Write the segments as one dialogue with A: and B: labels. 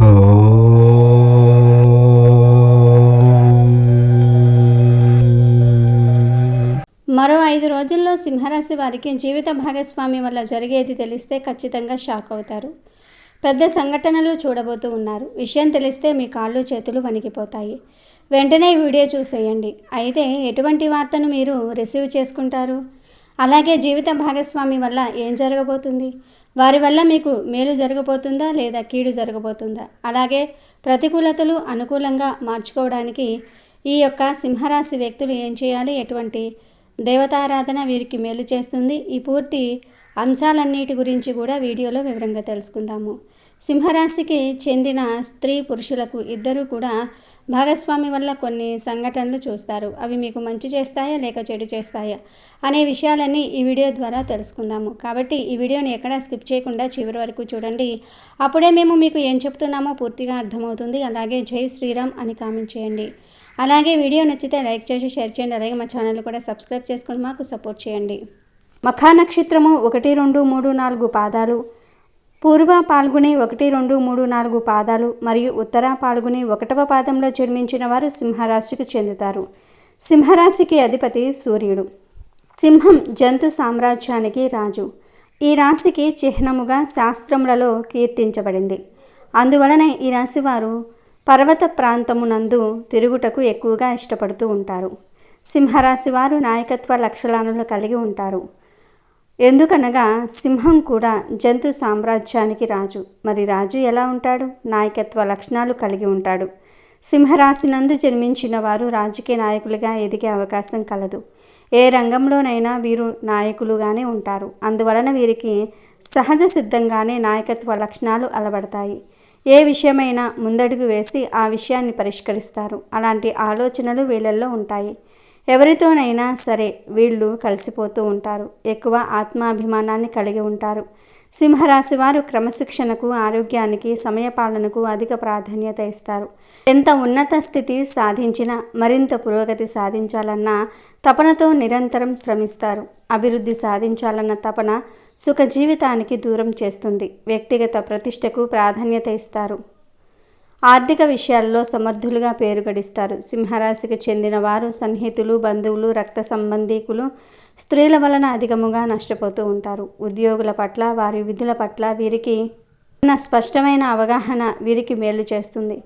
A: మరో 5 రోజుల్లో సింహరాశి వారికి జీవిత భాగస్వామి వల్ల జరిగేది తెలిస్తే ఖచ్చితంగా షాక్ అవుతారు. పెద్ద సంఘటనలు చూడబోతూ ఉన్నారు. విషయం తెలిస్తే మీ కాళ్ళు చేతులు వణికిపోతాయి. వెంటనే వీడియో చూసేయండి. అయితే ఎటువంటి వార్తను మీరు రిసీవ్ చేసుకుంటారు? అలాగే జీవిత భాగస్వామి వల్ల ఏం జరగబోతుంది? వారి వల్ల మీకు మేలు జరగబోతుందా లేదా కీడు జరగబోతుందా? అలాగే ప్రతికూలతలు అనుకూలంగా మార్చుకోవడానికి ఈ యొక్క సింహరాశి వ్యక్తులు ఏం చేయాలి? ఎటువంటి దేవతారాధన వీరికి మేలు చేస్తుంది? ఈ పూర్తి అంశాలన్నిటి గురించి కూడా వీడియోలో వివరంగా తెలుసుకుందాము. సింహరాశికి చెందిన స్త్రీ పురుషులకు ఇద్దరూ కూడా భాగస్వామి వల్ల కొన్ని సంఘటనలు చూస్తారు. అవి మీకు మంచి చేస్తాయా లేక చెడు చేస్తాయా అనే విషయాలన్నీ ఈ వీడియో ద్వారా తెలుసుకుందాము. కాబట్టి ఈ వీడియోని ఎక్కడా స్కిప్ చేయకుండా చివరి వరకు చూడండి. అప్పుడే మేము మీకు ఏం చెప్తున్నామో పూర్తిగా అర్థమవుతుంది. అలాగే జై శ్రీరామ్ అని కామెంట్ చేయండి. అలాగే వీడియో నచ్చితే లైక్ చేసి షేర్ చేయండి. అలాగే మా ఛానల్ కూడా సబ్స్క్రైబ్ చేసుకొని మాకు సపోర్ట్ చేయండి. మఖా నక్షత్రము 1, 2, 3, 4 పాదాలు, పూర్వ పాల్గొని 1, 2, 3, 4 పాదాలు మరియు ఉత్తర పాల్గొని 1వ పాదంలో జన్మించిన వారు సింహరాశికి చెందుతారు. సింహరాశికి అధిపతి సూర్యుడు. సింహం జంతు సామ్రాజ్యానికి రాజు. ఈ రాశికి చిహ్నముగా శాస్త్రములలో కీర్తించబడింది. అందువలన ఈ రాశి వారు పర్వత ప్రాంతమునందు తిరుగుటకు ఎక్కువగా ఇష్టపడుతూ ఉంటారు. సింహరాశి వారు నాయకత్వ లక్షణాలను కలిగి ఉంటారు. ఎందుకనగా సింహం కూడా జంతు సామ్రాజ్యానికి రాజు. మరి రాజు ఎలా ఉంటాడు? నాయకత్వ లక్షణాలు కలిగి ఉంటాడు. సింహరాశి నందు జన్మించిన వారు రాజకీయ నాయకులుగా ఎదిగే అవకాశం కలదు. ఏ రంగంలోనైనా వీరు నాయకులుగానే ఉంటారు. అందువలన వీరికి సహజ సిద్ధంగానే నాయకత్వ లక్షణాలు అలవడతాయి. ఏ విషయమైనా ముందడుగు వేసి ఆ విషయాన్ని పరిష్కరిస్తారు. అలాంటి ఆలోచనలు వీళ్ళల్లో ఉంటాయి. ఎవరితోనైనా సరే వీళ్ళు కలిసిపోతూ ఉంటారు. ఎక్కువ ఆత్మాభిమానాన్ని కలిగి ఉంటారు. సింహరాశి వారు క్రమశిక్షణకు, ఆరోగ్యానికి, సమయపాలనకు అధిక ప్రాధాన్యత ఇస్తారు. ఎంత ఉన్నత స్థితి సాధించినా మరింత పురోగతి సాధించాలన్న తపనతో నిరంతరం శ్రమిస్తారు. అభివృద్ధి సాధించాలన్న తపన సుఖ జీవితానికి దూరం చేస్తుంది. వ్యక్తిగత ప్రతిష్టకు ప్రాధాన్యత ఇస్తారు. ఆర్థిక విషయాల్లో సమర్థులుగా పేరు గడిస్తారు. సింహరాశికి చెందిన వారు సన్నిహితులు, బంధువులు, రక్త సంబంధీకులు, స్త్రీల వలన అధికముగా నష్టపోతూ ఉంటారు. ఉద్యోగుల పట్ల, వారి విధుల పట్ల వీరికి ఉన్న స్పష్టమైన అవగాహన వీరికి మేలు చేస్తుంది.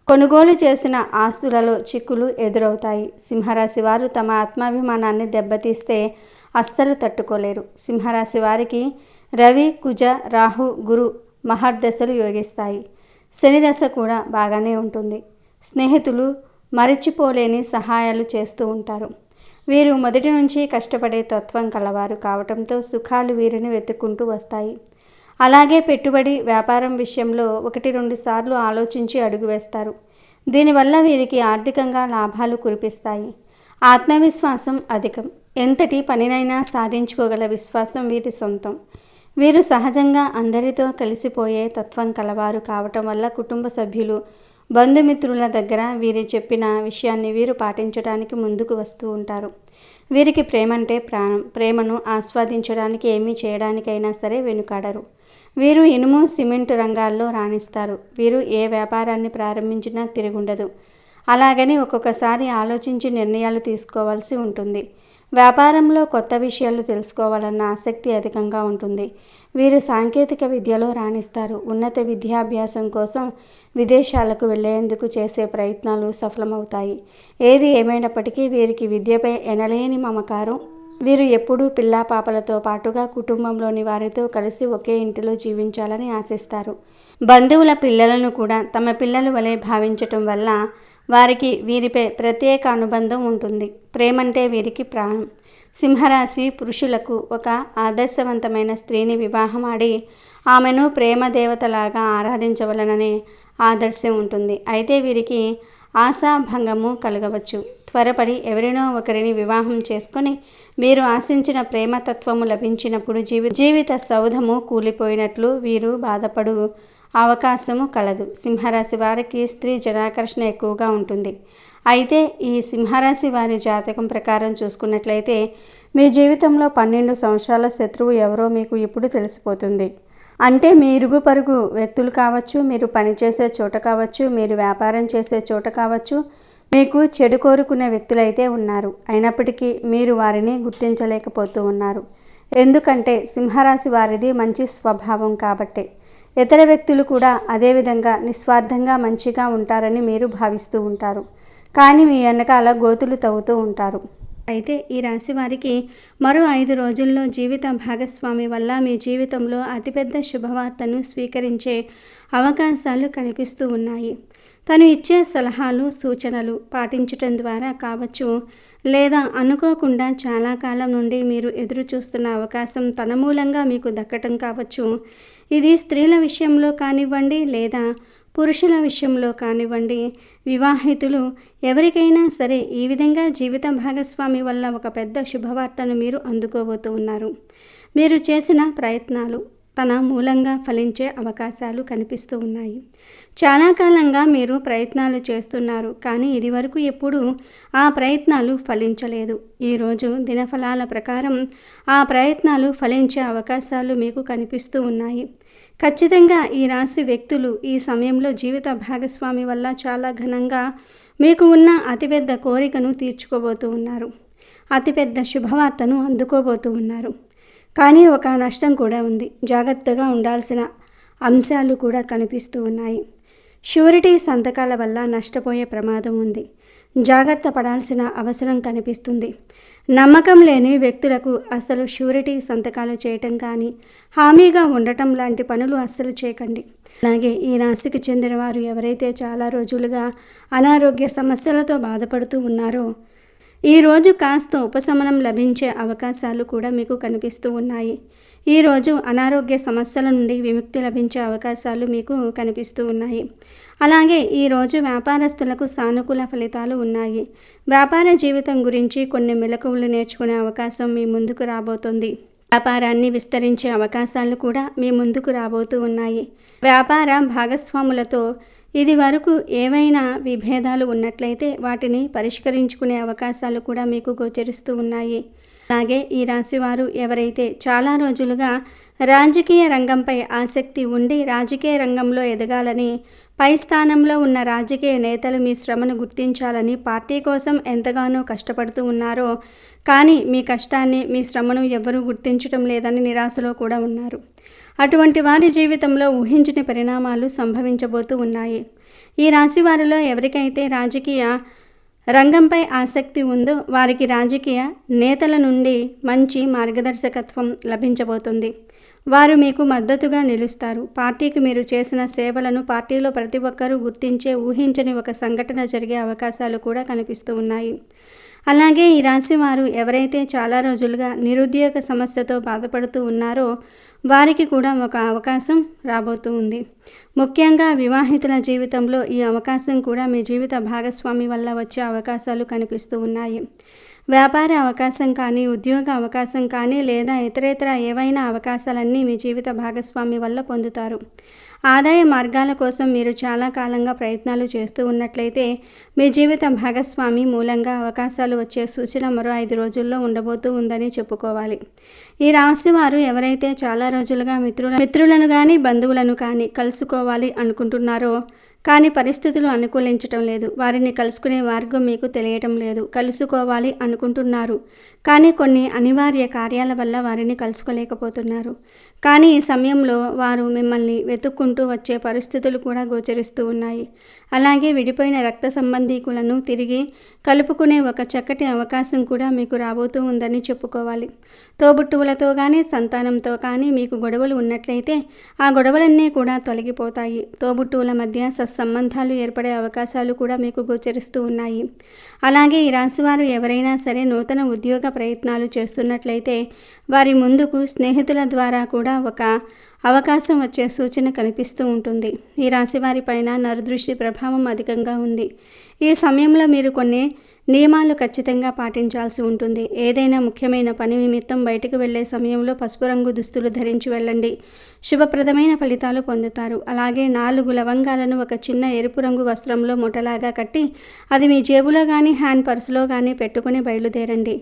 A: కొనుగోలు చేసిన ఆస్తులలో చిక్కులు ఎదురవుతాయి. సింహరాశి వారు తమ ఆత్మాభిమానాన్ని దెబ్బతీస్తే అస్సలు తట్టుకోలేరు. సింహరాశి వారికి రవి, కుజ, రాహు, గురు మహర్దశలు యోగిస్తాయి. శని దశ కూడా బాగానే ఉంటుంది. స్నేహితులు మరిచిపోలేని సహాయాలు చేస్తూ ఉంటారు. వీరు మొదటి నుంచి కష్టపడే తత్వం కలవారు కావటంతో సుఖాలు వీరిని వెతుక్కుంటూ వస్తాయి. అలాగే పెట్టుబడి, వ్యాపారం విషయంలో 1, 2 సార్లు ఆలోచించి అడుగు వేస్తారు. దీనివల్ల వీరికి ఆర్థికంగా లాభాలు కురిపిస్తాయి. ఆత్మవిశ్వాసం అధికం. ఎంతటి పనినైనా సాధించుకోగల విశ్వాసం వీరి సొంతం. వీరు సహజంగా అందరితో కలిసిపోయే తత్వం కలవారు కావటం వల్ల కుటుంబ సభ్యులు, బంధుమిత్రుల దగ్గర వీరు చెప్పిన విషయాన్ని వీరు పాటించడానికి ముందుకు వస్తూ ఉంటారు. వీరికి ప్రేమ అంటే ప్రాణం. ప్రేమను ఆస్వాదించడానికి ఏమీ చేయడానికైనా సరే వెనుకాడరు. వీరు ఇనుము, సిమెంటు రంగాల్లో రాణిస్తారు. వీరు ఏ వ్యాపారాన్ని ప్రారంభించినా తిరుగుండదు. అలాగని ఒక్కొక్కసారి ఆలోచించి నిర్ణయాలు తీసుకోవాల్సి ఉంటుంది. వ్యాపారంలో కొత్త విషయాలు తెలుసుకోవాలన్న ఆసక్తి అధికంగా ఉంటుంది. వీరు సాంకేతిక విద్యలో రాణిస్తారు. ఉన్నత విద్యాభ్యాసం కోసం విదేశాలకు వెళ్లేందుకు చేసే ప్రయత్నాలు సఫలమవుతాయి. ఏది ఏమైనప్పటికీ వీరికి విద్యపై ఎనలేని మమకారం. వీరు ఎప్పుడూ పిల్లా పాపలతో పాటుగా కుటుంబంలోని వారితో కలిసి ఒకే ఇంటిలో జీవించాలని ఆశిస్తారు. బంధువుల పిల్లలను కూడా తమ పిల్లల వలె భావించటం వల్ల వారికి వీరిపై ప్రత్యేక అనుబంధం ఉంటుంది. ప్రేమంటే వీరికి ప్రాణం. సింహరాశి పురుషులకు ఒక ఆదర్శవంతమైన స్త్రీని వివాహం ఆడి ఆమెను ప్రేమ దేవతలాగా ఆరాధించవలననే ఆదర్శం ఉంటుంది. అయితే వీరికి ఆశాభంగము కలగవచ్చు. త్వరపడి ఎవరినో ఒకరిని వివాహం చేసుకొని వీరు ఆశించిన ప్రేమతత్వము లభించినప్పుడు జీవిత సౌధము కూలిపోయినట్లు వీరు బాధపడు అవకాశము కలదు. సింహరాశి వారికి స్త్రీ జనాకర్షణ ఎక్కువగా ఉంటుంది. అయితే ఈ సింహరాశి వారి జాతకం ప్రకారం చూసుకున్నట్లయితే మీ జీవితంలో 12 సంవత్సరాల శత్రువు ఎవరో మీకు ఇప్పుడు తెలిసిపోతుంది. అంటే మీ ఇరుగు పరుగు వ్యక్తులు కావచ్చు, మీరు పనిచేసే చోట కావచ్చు, మీరు వ్యాపారం చేసే చోట కావచ్చు, మీకు చెడు కోరుకునే వ్యక్తులైతే ఉన్నారు. అయినప్పటికీ మీరు వారిని గుర్తించలేకపోతూ ఉన్నారు. ఎందుకంటే సింహరాశి వారిది మంచి స్వభావం కాబట్టే. ఇతర వ్యక్తులు కూడా అదేవిధంగా నిస్వార్థంగా మంచిగా ఉంటారని మీరు భావిస్తూ ఉంటారు. కానీ మీ వెనకాల గోతులు తవ్వుతూ ఉంటారు. అయితే ఈ రాశి వారికి మరో 5 రోజుల్లో జీవిత భాగస్వామి వల్ల మీ జీవితంలో అతిపెద్ద శుభవార్తను స్వీకరించే అవకాశాలు కనిపిస్తూ ఉన్నాయి. తను ఇచ్చే సలహాలు, సూచనలు పాటించటం ద్వారా కావచ్చు, లేదా అనుకోకుండా చాలా కాలం నుండి మీరు ఎదురు చూస్తున్న అవకాశం తన మూలంగా మీకు దక్కటం కావచ్చు. ఇది స్త్రీల విషయంలో కానివ్వండి, లేదా పురుషుల విషయంలో కానివ్వండి, వివాహితులు ఎవరికైనా సరే ఈ విధంగా జీవిత భాగస్వామి వల్ల ఒక పెద్ద శుభవార్తను మీరు అందుకోబోతూ ఉన్నారు. మీరు చేసిన ప్రయత్నాలు తన మూలంగా ఫలించే అవకాశాలు కనిపిస్తూ ఉన్నాయి. చాలా కాలంగా మీరు ప్రయత్నాలు చేస్తున్నారు, కానీ ఇదివరకు ఎప్పుడూ ఆ ప్రయత్నాలు ఫలించలేదు. ఈరోజు దినఫలాల ప్రకారం ఆ ప్రయత్నాలు ఫలించే అవకాశాలు మీకు కనిపిస్తూ ఉన్నాయి. ఖచ్చితంగా ఈ రాశి వ్యక్తులు ఈ సమయంలో జీవిత భాగస్వామి వల్ల చాలా ఘనంగా మీకు ఉన్న అతిపెద్ద కోరికను తీర్చుకోబోతూ ఉన్నారు. అతిపెద్ద శుభవార్తను అందుకోబోతూ ఉన్నారు. కానీ ఒక నష్టం కూడా ఉంది. జాగ్రత్తగా ఉండాల్సిన అంశాలు కూడా కనిపిస్తూ ఉన్నాయి. షూరిటీ సంతకాల వల్ల నష్టపోయే ప్రమాదం ఉంది. జాగ్రత్త పడాల్సిన అవసరం కనిపిస్తుంది. నమ్మకం లేని వ్యక్తులకు అసలు షూరిటీ సంతకాలు చేయటం కానీ, హామీగా ఉండటం లాంటి పనులు అస్సలు చేయకండి. అలాగే ఈ రాశికి చెందిన వారు ఎవరైతే చాలా రోజులుగా అనారోగ్య సమస్యలతో బాధపడుతూ ఉన్నారో, ఈరోజు కాస్త ఉపశమనం లభించే అవకాశాలు కూడా మీకు కనిపిస్తూ ఉన్నాయి. ఈరోజు అనారోగ్య సమస్యల నుండి విముక్తి లభించే అవకాశాలు మీకు కనిపిస్తూ ఉన్నాయి. అలాగే ఈరోజు వ్యాపారస్తులకు సానుకూల ఫలితాలు ఉన్నాయి. వ్యాపార జీవితం గురించి కొన్ని మెలకువలు నేర్చుకునే అవకాశం మీ ముందుకు రాబోతుంది. వ్యాపారాన్ని విస్తరించే అవకాశాలు కూడా మీ ముందుకు రాబోతూ ఉన్నాయి. వ్యాపార భాగస్వాములతో ఇది వరకు ఏవైనా విభేదాలు ఉన్నట్లయితే వాటిని పరిష్కరించుకునే అవకాశాలు కూడా మీకు గోచరిస్తూ ఉన్నాయి. అలాగే ఈ రాశివారు ఎవరైతే చాలా రోజులుగా రాజకీయ రంగంపై ఆసక్తి ఉండి రాజకీయ రంగంలో ఎదగాలని, పై స్థానంలో ఉన్న రాజకీయ నేతలు మీ శ్రమను గుర్తించాలని పార్టీ కోసం ఎంతగానో కష్టపడుతూ ఉన్నారో, కానీ మీ కష్టాన్ని, మీ శ్రమను ఎవ్వరూ గుర్తించడం లేదని నిరాశలో కూడా ఉన్నారు. అటువంటి వారి జీవితంలో ఊహించని పరిణామాలు సంభవించబోతూ ఉన్నాయి. ఈ రాశి వారిలో ఎవరికైతే రాజకీయ రంగంపై ఆసక్తి ఉందో వారికి రాజకీయ నేతల నుండి మంచి మార్గదర్శకత్వం లభించబోతుంది. వారు మీకు మద్దతుగా నిలుస్తారు. పార్టీకి మీరు చేసిన సేవలను పార్టీలో ప్రతి ఒక్కరూ గుర్తించే ఊహించని ఒక సంఘటన జరిగే అవకాశాలు కూడా కనిపిస్తూ ఉన్నాయి. అలాగే ఈ రాశి వారు ఎవరైతే చాలా రోజులుగా నిరుద్యోగ సమస్యతో బాధపడుతూ ఉన్నారో వారికి కూడా ఒక అవకాశం రాబోతూ ఉంది. ముఖ్యంగా వివాహితుల జీవితంలో ఈ అవకాశం కూడా మీ జీవిత భాగస్వామి వల్ల వచ్చే అవకాశాలు కనిపిస్తూ ఉన్నాయి. వ్యాపార అవకాశం కానీ, ఉద్యోగ అవకాశం కానీ, లేదా ఇతరేతర ఏవైనా అవకాశాలన్నీ మీ జీవిత భాగస్వామి వల్ల పొందుతారు. ఆదాయ మార్గాల కోసం మీరు చాలా కాలంగా ప్రయత్నాలు చేస్తూ ఉన్నట్లయితే మీ జీవిత భాగస్వామి మూలంగా అవకాశాలు వచ్చే సూచన మరో 5 రోజుల్లో ఉండబోతూ ఉందని చెప్పుకోవాలి. ఈ రాశి వారు ఎవరైతే చాలా రోజులుగా మిత్రులను కానీ, బంధువులను కానీ కలుసుకోవాలి అనుకుంటున్నారో, కానీ పరిస్థితులు అనుకూలించటం లేదు. వారిని కలుసుకునే మార్గం మీకు తెలియటం లేదు. కలుసుకోవాలి అనుకుంటున్నారు, కానీ కొన్ని అనివార్య కార్యాల వల్ల వారిని కలుసుకోలేకపోతున్నారు. కానీ ఈ సమయంలో వారు మిమ్మల్ని వెతుక్కుంటూ వచ్చే పరిస్థితులు కూడా గోచరిస్తూ ఉన్నాయి. అలాగే విడిపోయిన రక్త సంబంధీకులను తిరిగి కలుపుకునే ఒక చక్కటి అవకాశం కూడా మీకు రాబోతూ ఉందని చెప్పుకోవాలి. తోబుట్టువులతో కానీ, సంతానంతో కానీ మీకు గొడవలు ఉన్నట్లయితే ఆ గొడవలన్నీ కూడా తొలగిపోతాయి. తోబుట్టువుల మధ్య సత్సంబంధాలు ఏర్పడే అవకాశాలు కూడా మీకు గోచరిస్తూ ఉన్నాయి. అలాగే ఈ రాశివారు ఎవరైనా సరే నూతన ఉద్యోగ ప్రయత్నాలు చేస్తున్నట్లయితే వారి ముందుకు స్నేహితుల ద్వారా కూడా ఒక అవకాశం వచ్చే సూచన కనిపిస్తూ ఉంటుంది. ఈ రాశివారి పైన నరదృష్టి ప్రభావం అధికంగా ఉంది. ఈ సమయంలో మీరు కొన్ని నియమాలు ఖచ్చితంగా పాటించాల్సి ఉంటుంది. ఏదైనా ముఖ్యమైన పని నిమిత్తం బయటకు వెళ్లే సమయంలో పసుపు రంగు దుస్తులు ధరించి వెళ్ళండి. శుభప్రదమైన ఫలితాలు పొందుతారు. అలాగే 4 లవంగాలను ఒక చిన్న ఎరుపు రంగు వస్త్రంలో ముఠలాగా కట్టి అది మీ జేబులో కానీ, హ్యాండ్ పర్సులో కానీ పెట్టుకుని బయలుదేరండి.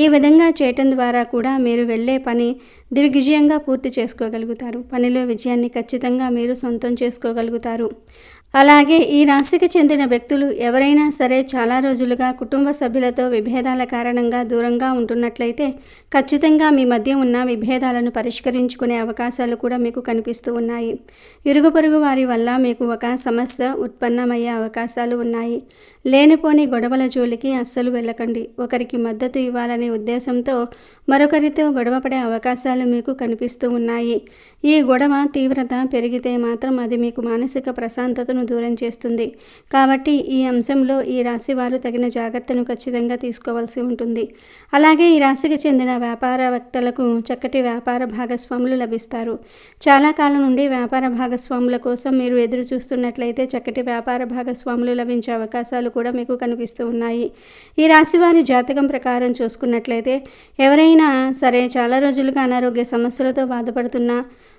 A: ఈ విధంగా చేయటం ద్వారా కూడా మీరు వెళ్ళే పని దిగ్విజయంగా పూర్తి చేసుకోగలుగుతారు. ఉంటారు. పనిలో విజయాన్ని ఖచ్చితంగా మీరు సొంతం చేసుకోగలుగుతారు. అలాగే ఈ రాశికి చెందిన వ్యక్తులు ఎవరైనా సరే చాలా రోజులుగా కుటుంబ సభ్యులతో విభేదాల కారణంగా దూరంగా ఉంటున్నట్లయితే ఖచ్చితంగా మీ మధ్య ఉన్న విభేదాలను పరిష్కరించుకునే అవకాశాలు కూడా మీకు కనిపిస్తూ ఉన్నాయి. ఇరుగు పొరుగు వారి వల్ల మీకు ఒక సమస్య ఉత్పన్నమయ్యే అవకాశాలు ఉన్నాయి. లేనిపోని గొడవల జోలికి అస్సలు వెళ్ళకండి. ఒకరికి మద్దతు ఇవ్వాలనే ఉద్దేశంతో మరొకరితో గొడవపడే అవకాశాలు మీకు కనిపిస్తూ ఉన్నాయి. ఈ గొడవ తీవ్రత పెరిగితే మాత్రం అది మీకు మానసిక ప్రశాంతతను దూరం చేస్తుంది. కాబట్టి ఈ అంశంలో ఈ రాశి వారు తగిన జాగ్రత్తను ఖచ్చితంగా తీసుకోవాల్సి ఉంటుంది. అలాగే ఈ రాశికి చెందిన వ్యాపారవేత్తలకు చక్కటి వ్యాపార భాగస్వాములు లభిస్తారు. చాలా కాలం నుండి వ్యాపార భాగస్వాముల కోసం మీరు ఎదురు చూస్తున్నట్లయితే చక్కటి వ్యాపార భాగస్వాములు లభించే అవకాశాలు కూడా మీకు కనిపిస్తూ ఉన్నాయి. ఈ రాశి వారి జాతకం ప్రకారం చూసుకున్నట్లయితే ఎవరైనా సరే చాలా రోజులుగా అనారోగ్య సమస్యలతో బాధపడుతున్న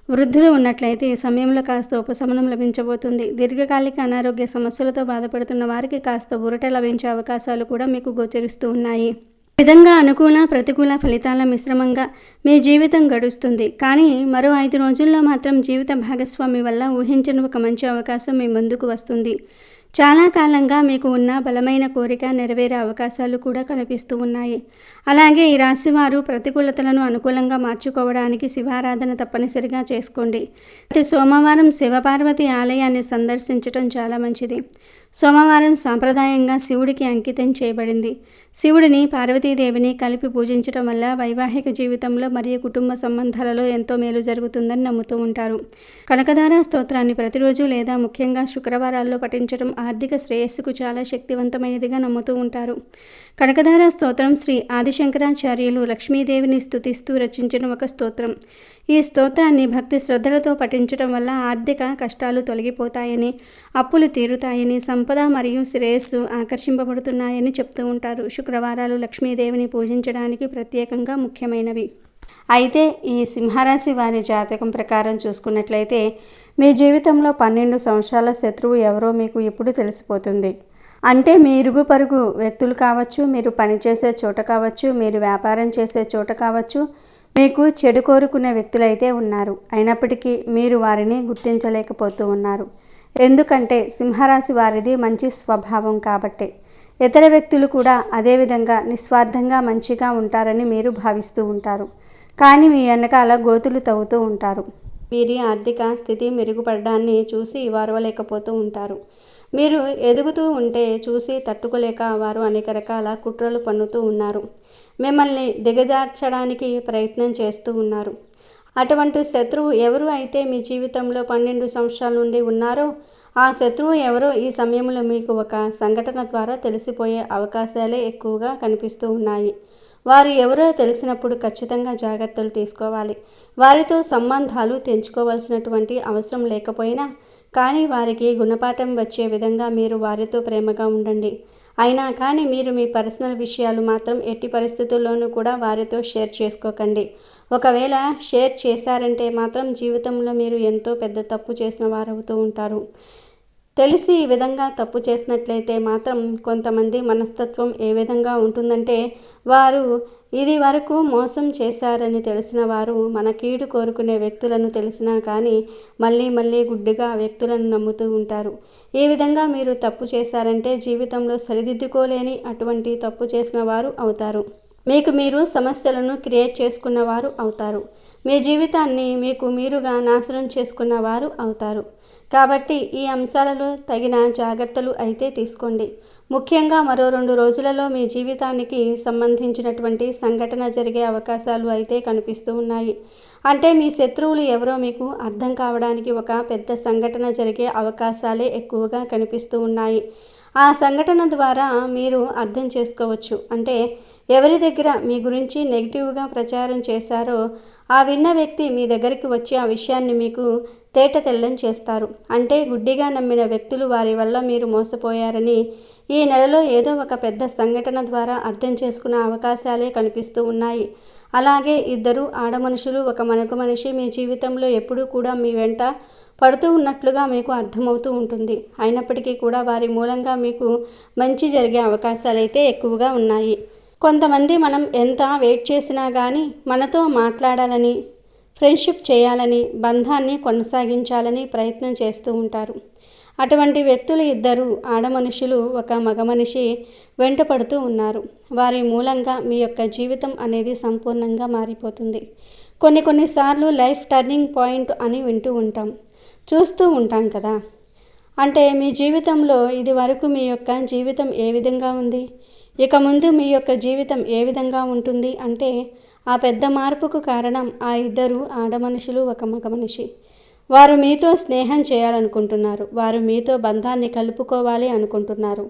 A: వృద్ధులు ఉన్నట్లయితే ఈ సమయంలో కాస్త ఉపశమనం లభించబోతుంది. దీర్ఘకాలిక అనారోగ్య సమస్యలతో బాధపడుతున్న వారికి కాస్త ఊరట లభించే అవకాశాలు కూడా మీకు గోచరిస్తూ ఉన్నాయి. ఈ విధంగా అనుకూల ప్రతికూల ఫలితాల మిశ్రమంగా మీ జీవితం గడుస్తుంది. కానీ మరో 5 రోజుల్లో మాత్రం జీవిత భాగస్వామి వల్ల ఊహించని ఒక మంచి అవకాశం మీ ముందుకు వస్తుంది. చాలా కాలంగా మీకు ఉన్న బలమైన కోరిక నెరవేరే అవకాశాలు కూడా కనిపిస్తూ ఉన్నాయి. అలాగే ఈ రాశి వారు ప్రతికూలతలను అనుకూలంగా మార్చుకోవడానికి శివారాధన తప్పనిసరిగా చేసుకోండి. ప్రతి సోమవారం శివపార్వతి ఆలయాన్ని సందర్శించడం చాలా మంచిది. సోమవారం సాంప్రదాయంగా శివుడికి అంకితం చేయబడింది. శివుడిని పార్వతీదేవిని కలిపి పూజించడం వల్ల వైవాహిక జీవితంలో మరియు కుటుంబ సంబంధాలలో ఎంతో మేలు జరుగుతుందని నమ్ముతూ ఉంటారు. కనకధార స్తోత్రాన్ని ప్రతిరోజు లేదా ముఖ్యంగా శుక్రవారాల్లో పఠించడం ఆర్థిక శ్రేయస్సుకు చాలా శక్తివంతమైనదిగా నమ్ముతూ ఉంటారు. కనకధార స్తోత్రం శ్రీ ఆదిశంకరాచార్యులు లక్ష్మీదేవిని స్తుతిస్తూ రచించిన ఒక స్తోత్రం. ఈ స్తోత్రాన్ని భక్తి శ్రద్ధలతో పఠించడం వల్ల ఆర్థిక కష్టాలు తొలగిపోతాయని, అప్పులు తీరుతాయని, సంపద మరియు శ్రేయస్సు ఆకర్షింపబడుతున్నాయని చెప్తూ ఉంటారు. శుక్రవారాలు లక్ష్మీదేవిని పూజించడానికి ప్రత్యేకంగా ముఖ్యమైనవి. అయితే ఈ సింహరాశి వారి జాతకం ప్రకారం చూసుకున్నట్లయితే మీ జీవితంలో 12 సంవత్సరాల శత్రువు ఎవరో మీకు ఇప్పుడు తెలిసిపోతుంది. అంటే మీ ఇరుగు పరుగు వ్యక్తులు కావచ్చు, మీరు పనిచేసే చోట కావచ్చు, మీరు వ్యాపారం చేసే చోట కావచ్చు, మీకు చెడు కోరుకునే వ్యక్తులైతే ఉన్నారు. అయినప్పటికీ మీరు వారిని గుర్తించలేకపోతూ ఉన్నారు. ఎందుకంటే సింహరాశి వారిది మంచి స్వభావం కాబట్టి. ఇతర వ్యక్తులు కూడా అదేవిధంగా నిస్వార్థంగా మంచిగా ఉంటారని మీరు భావిస్తూ ఉంటారు. కానీ మీ వెనకాల గోతులు తవ్వుతూ ఉంటారు. వీరి ఆర్థిక స్థితి మెరుగుపడడాన్ని చూసి వారవలేకపోతూ ఉంటారు. మీరు ఎదుగుతూ ఉంటే చూసి తట్టుకోలేక వారు అనేక రకాల కుట్రలు పన్నుతూ ఉన్నారు. మిమ్మల్ని దిగజార్చడానికి ప్రయత్నం చేస్తూ ఉన్నారు. అటువంటి శత్రువు ఎవరు అయితే మీ జీవితంలో 12 సంవత్సరాల నుండి ఉన్నారో ఆ శత్రువు ఎవరో ఈ సమయంలో మీకు ఒక సంఘటన ద్వారా తెలిసిపోయే అవకాశాలే ఎక్కువగా కనిపిస్తూ ఉన్నాయి. వారు ఎవరో తెలిసినప్పుడు ఖచ్చితంగా జాగ్రత్తలు తీసుకోవాలి. వారితో సంబంధాలు తెంచుకోవాల్సినటువంటి అవసరం లేకపోయినా కానీ వారికి గుణపాఠం వచ్చే విధంగా మీరు వారితో ప్రేమగా ఉండండి. అయినా కానీ మీరు మీ పర్సనల్ విషయాలు మాత్రం ఎట్టి పరిస్థితుల్లోనూ కూడా వారితో షేర్ చేసుకోకండి. ఒకవేళ షేర్ చేశారంటే మాత్రం జీవితంలో మీరు ఎంతో పెద్ద తప్పు చేసిన వారవుతూ ఉంటారు. తెలిసి ఈ విధంగా తప్పు చేసినట్లయితే మాత్రం కొంతమంది మనస్తత్వం ఏ విధంగా ఉంటుందంటే వారు ఇది వరకు మోసం చేశారని తెలిసిన వారు మన కీడు కోరుకునే వ్యక్తులను తెలిసినా కానీ మళ్ళీ గుడ్డిగా వ్యక్తులను నమ్ముతూ ఉంటారు. ఈ విధంగా మీరు తప్పు చేశారంటే జీవితంలో సరిదిద్దుకోలేని అటువంటి తప్పు చేసిన వారు అవుతారు. మీకు మీరు సమస్యలను క్రియేట్ చేసుకున్న వారు అవుతారు. మీ జీవితాన్ని మీకు మీరుగా నాశనం చేసుకున్న వారు అవుతారు. కాబట్టి ఈ అంశాలలో తగిన జాగ్రత్తలు అయితే తీసుకోండి. ముఖ్యంగా మరో 2 రోజులలో మీ జీవితానికి సంబంధించినటువంటి సంఘటన జరిగే అవకాశాలు అయితే కనిపిస్తూ ఉన్నాయి. అంటే మీ శత్రువులు ఎవరో మీకు అర్థం కావడానికి ఒక పెద్ద సంఘటన జరిగే అవకాశాలే ఎక్కువగా కనిపిస్తూ ఉన్నాయి. ఆ సంఘటన ద్వారా మీరు అర్థం చేసుకోవచ్చు. అంటే ఎవరి దగ్గర మీ గురించి నెగిటివ్గా ప్రచారం చేశారో ఆ విన్న వ్యక్తి మీ దగ్గరికి వచ్చి ఆ విషయాన్ని మీకు తేట తెల్లం చేస్తారు. అంటే గుడ్డిగా నమ్మిన వ్యక్తులు వారి వల్ల మీరు మోసపోయారని ఈ నెలలో ఏదో ఒక పెద్ద సంఘటన ద్వారా అర్థం చేసుకునే అవకాశాలే కనిపిస్తూ ఉన్నాయి. అలాగే 2 ఆడమనుషులు ఒక మగ మనిషి మీ జీవితంలో ఎప్పుడూ కూడా మీ వెంట పడుతూ ఉన్నట్లుగా మీకు అర్థమవుతూ ఉంటుంది. అయినప్పటికీ కూడా వారి మూలంగా మీకు మంచి జరిగే అవకాశాలైతే ఎక్కువగా ఉన్నాయి. కొంతమంది మనం ఎంత వెయిట్ చేసినా కానీ మనతో మాట్లాడాలని ఫ్రెండ్షిప్ చేయాలని, బంధాన్ని కొనసాగించాలని ప్రయత్నం చేస్తూ ఉంటారు. అటువంటి వ్యక్తులు ఇద్దరు ఆడమనుషులు, ఒక మగ మనిషి వెంటపడుతూ ఉన్నారు. వారి మూలంగా మీ యొక్క జీవితం అనేది సంపూర్ణంగా మారిపోతుంది. కొన్నిసార్లు లైఫ్ టర్నింగ్ పాయింట్ అని వింటూ ఉంటాం, చూస్తూ ఉంటాం కదా. అంటే మీ జీవితంలో ఇది వరకు మీ యొక్క జీవితం ఏ విధంగా ఉంది, ఇక ముందు మీ యొక్క జీవితం ఏ విధంగా ఉంటుంది అంటే ఆ పెద్ద మార్పుకు కారణం ఆ ఇద్దరు ఆడమనుషులు, ఒక మగ మనిషి. వారు మీతో స్నేహం చేయాలనుకుంటున్నారు. వారు మీతో బంధాన్ని కలుపుకోవాలి అనుకుంటున్నారు.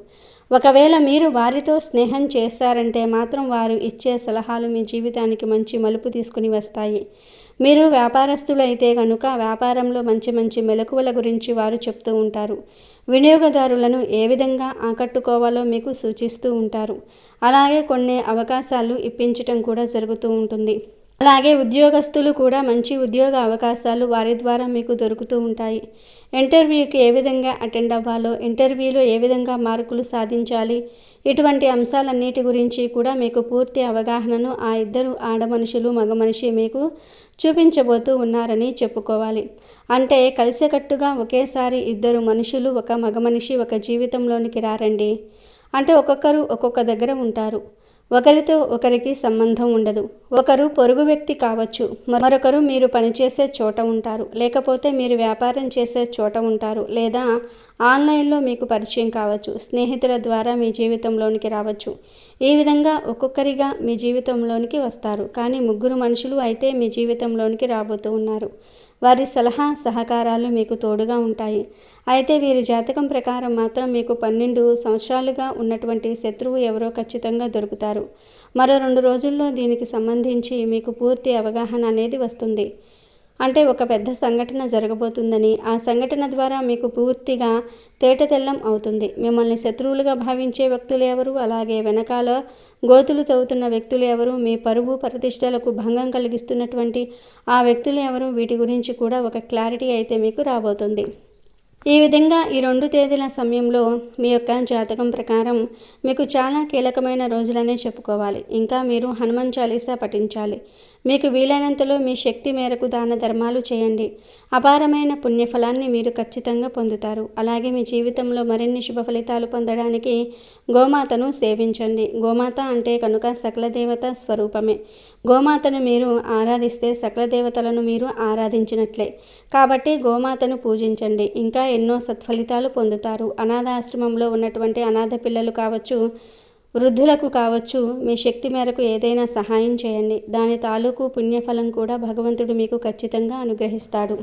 A: ఒకవేళ మీరు వారితో స్నేహం చేశారంటే మాత్రం వారు ఇచ్చే సలహాలు మీ జీవితానికి మంచి మలుపు తీసుకుని వస్తాయి. మీరు వ్యాపారస్తులైతే కనుక వ్యాపారంలో మంచి మంచి మెలకువల గురించి వారు చెప్తూ ఉంటారు. వినియోగదారులను ఏ విధంగా ఆకట్టుకోవాలో మీకు సూచిస్తూ ఉంటారు. అలాగే కొన్ని అవకాశాలు ఇప్పించటం కూడా జరుగుతూ ఉంటుంది. అలాగే ఉద్యోగస్తులు కూడా మంచి ఉద్యోగ అవకాశాలు వారి ద్వారా మీకు దొరుకుతూ ఉంటాయి. ఇంటర్వ్యూకి ఏ విధంగా అటెండ్ అవ్వాలో, ఇంటర్వ్యూలో ఏ విధంగా మార్కులు సాధించాలి, ఇటువంటి అంశాలన్నిటి గురించి కూడా మీకు పూర్తి అవగాహనను ఆ ఇద్దరు ఆడమనుషులు, మగ మనిషి మీకు చూపించబోతూ ఉన్నారని చెప్పుకోవాలి. అంటే కలిసికట్టుగా ఒకేసారి ఇద్దరు మనుషులు, ఒక మగ మనిషి ఒక జీవితంలోనికి రారండి. అంటే ఒక్కొక్కరు ఒక్కొక్క దగ్గర ఉంటారు. ఒకరితో ఒకరికి సంబంధం ఉండదు. ఒకరు పొరుగు వ్యక్తి కావచ్చు, మరొకరు మీరు పనిచేసే చోట ఉంటారు, లేకపోతే మీరు వ్యాపారం చేసే చోట ఉంటారు, లేదా ఆన్లైన్లో మీకు పరిచయం కావచ్చు, స్నేహితుల ద్వారా మీ జీవితంలోనికి రావచ్చు. ఈ విధంగా ఒక్కొక్కరిగా మీ జీవితంలోనికి వస్తారు. కానీ ముగ్గురు మనుషులు అయితే మీ జీవితంలోనికి రాబోతూ ఉన్నారు. వారి సలహా సహకారాలు మీకు తోడుగా ఉంటాయి. అయితే వీరి జాతకం ప్రకారం మాత్రం మీకు 12 సంవత్సరాలుగా ఉన్నటువంటి శత్రువు ఎవరో ఖచ్చితంగా దొరుకుతారు. మరో 2 రోజుల్లో దీనికి సంబంధించి మీకు పూర్తి అవగాహన అనేది వస్తుంది. అంటే ఒక పెద్ద సంఘటన జరగబోతుందని, ఆ సంఘటన ద్వారా మీకు పూర్తిగా తేటతెల్లం అవుతుంది. మిమ్మల్ని శత్రువులుగా భావించే వ్యక్తులు ఎవరు, అలాగే వెనకాల గోతులు తవ్వుతున్న వ్యక్తులు ఎవరు, మీ పరువు ప్రతిష్టలకు భంగం కలిగిస్తున్నటువంటి ఆ వ్యక్తులు ఎవరు, వీటి గురించి కూడా ఒక క్లారిటీ అయితే మీకు రాబోతుంది. ఈ విధంగా ఈ 2 తేదీల సమయంలో మీ యొక్క జాతకం ప్రకారం మీకు చాలా కీలకమైన రోజులనే చెప్పుకోవాలి. ఇంకా మీరు హనుమాన్ చాలీసా పఠించాలి. మీకు వీలైనంతలో మీ శక్తి మేరకు దాన ధర్మాలు చేయండి. అపారమైన పుణ్యఫలాన్ని మీరు ఖచ్చితంగా పొందుతారు. అలాగే మీ జీవితంలో మరిన్ని శుభ ఫలితాలు పొందడానికి గోమాతను సేవించండి. గోమాత అంటే కనుక సకల దేవత స్వరూపమే. గోమాతను మీరు ఆరాధిస్తే సకల దేవతలను మీరు ఆరాధించినట్లే. కాబట్టి గోమాతను పూజించండి. ఇంకా ఎన్నో సత్ఫలితాలు పొందుతారు. అనాథాశ్రమంలో ఉన్నటువంటి అనాథ పిల్లలు కావచ్చు, వృద్ధులకు కావచ్చు, మీ శక్తి మేరకు ఏదైనా సహాయం చేయండి. దాని తాలూకు పుణ్యఫలం కూడా భగవంతుడు మీకు ఖచ్చితంగా అనుగ్రహిస్తాడు.